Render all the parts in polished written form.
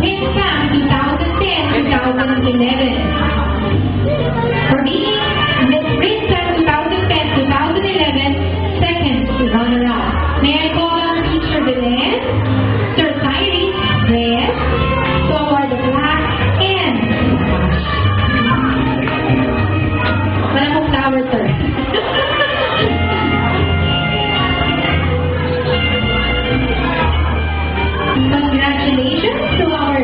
Miss Sam 2010-2011. For being Miss Princess 2010-2011, second runner-up. May I call on Teacher Belen, Sir Cyrus Reyes, to award the plaque and wala mong flower, sir. Congratulations to our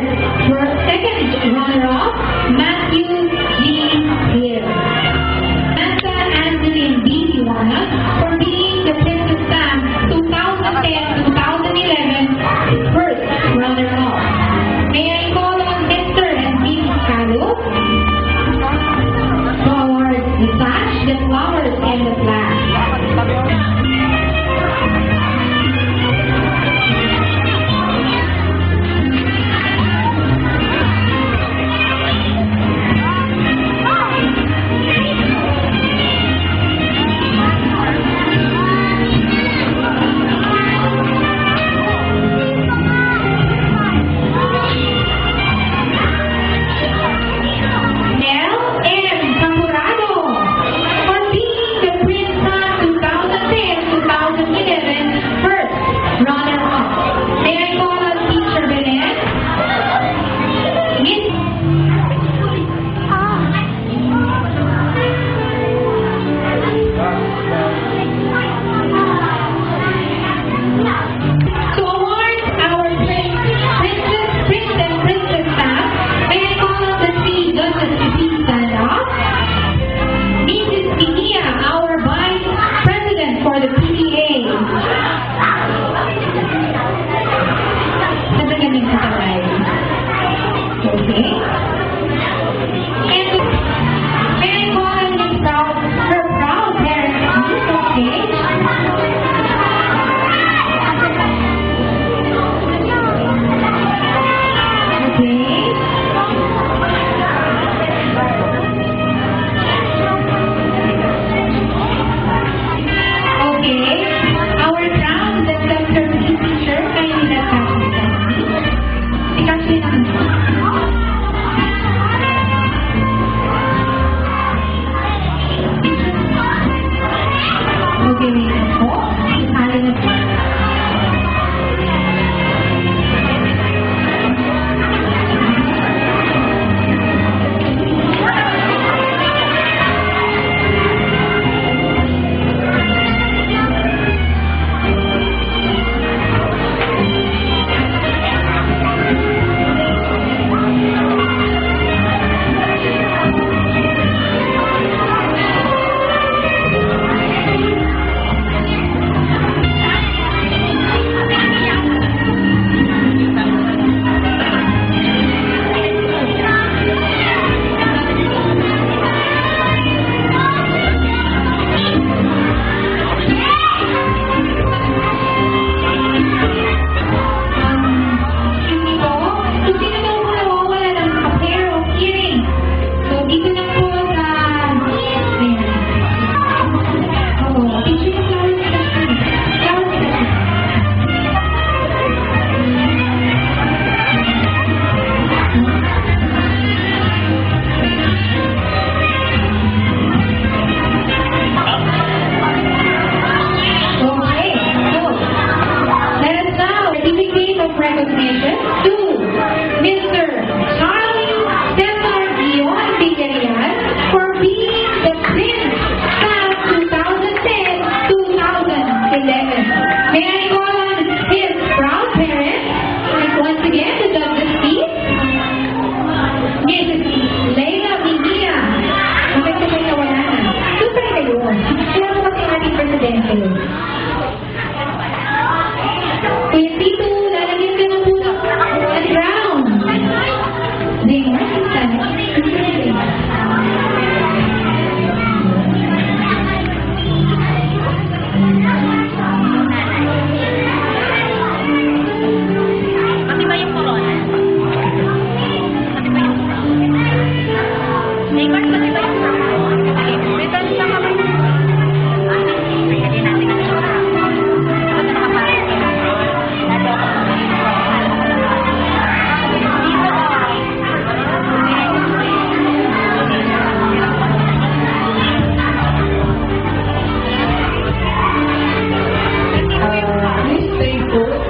second runner-up, Matt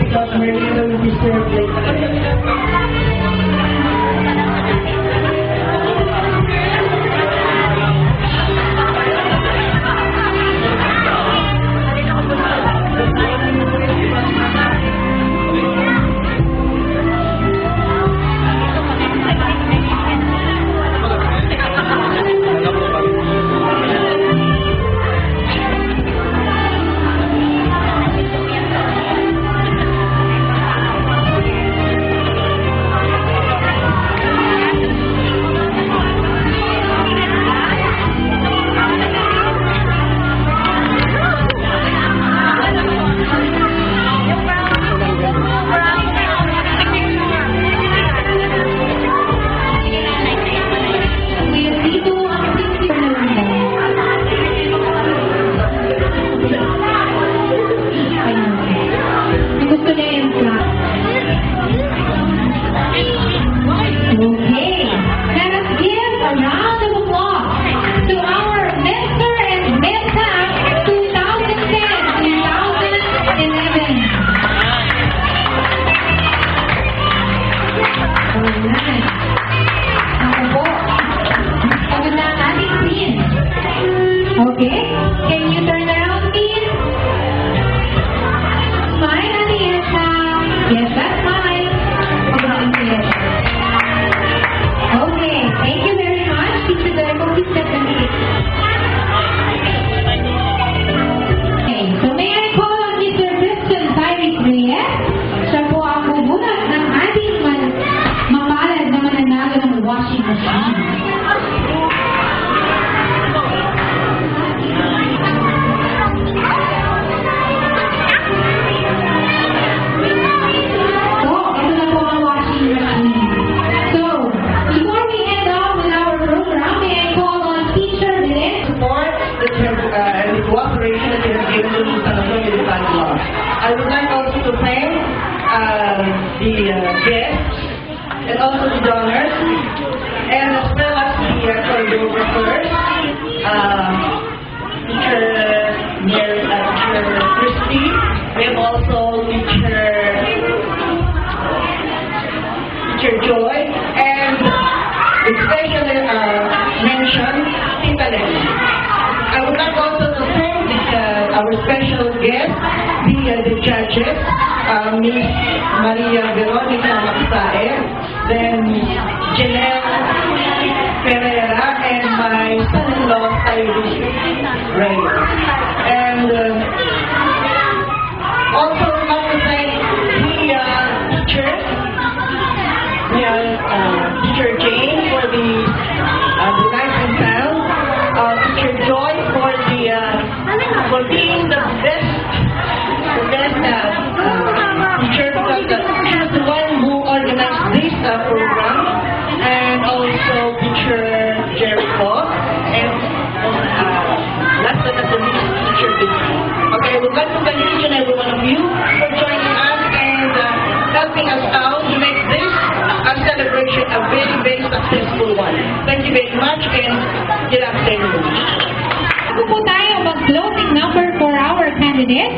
because Marina will be served later. Okay? Can you turn around, please? Smile, Aniesa. Yes, that's fine. Okay, thank you very much. Teacher Dereko, please step in. Okay, so may I call on Mr. Christian Cyrus Reyes? Siya po ang bubunot ng ating mapalad na mananalo ng washing machine. I would like also to thank the guests and also the donors, and as well as the choreographers, Teacher Christy. We have also Teacher Joy, and especially mentioned Tita Lenny. I would like also to thank our special guest, the judges, Miss Maria Veronica Magsae, then Janelle Pereira, and my son-in-law, Cyrus Reyes. And also I want to thank the teachers, Teacher Jane for the light and sound, Teacher Joy for being the best teacher, because she was the one who organized this program, and also Teacher Jericho, and last but not the least, Teacher Vicky. Okay, I would like to thank each and every one of you for joining us and helping us out to make this celebration a very, very successful one. Thank you very much, and good afternoon. Bago po tayo mag-closing number for our candidates,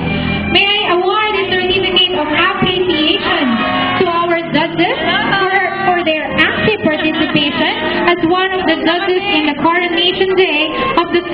may I award a certificate of appreciation to our judges for their active participation as one of the judges in the coronation day of the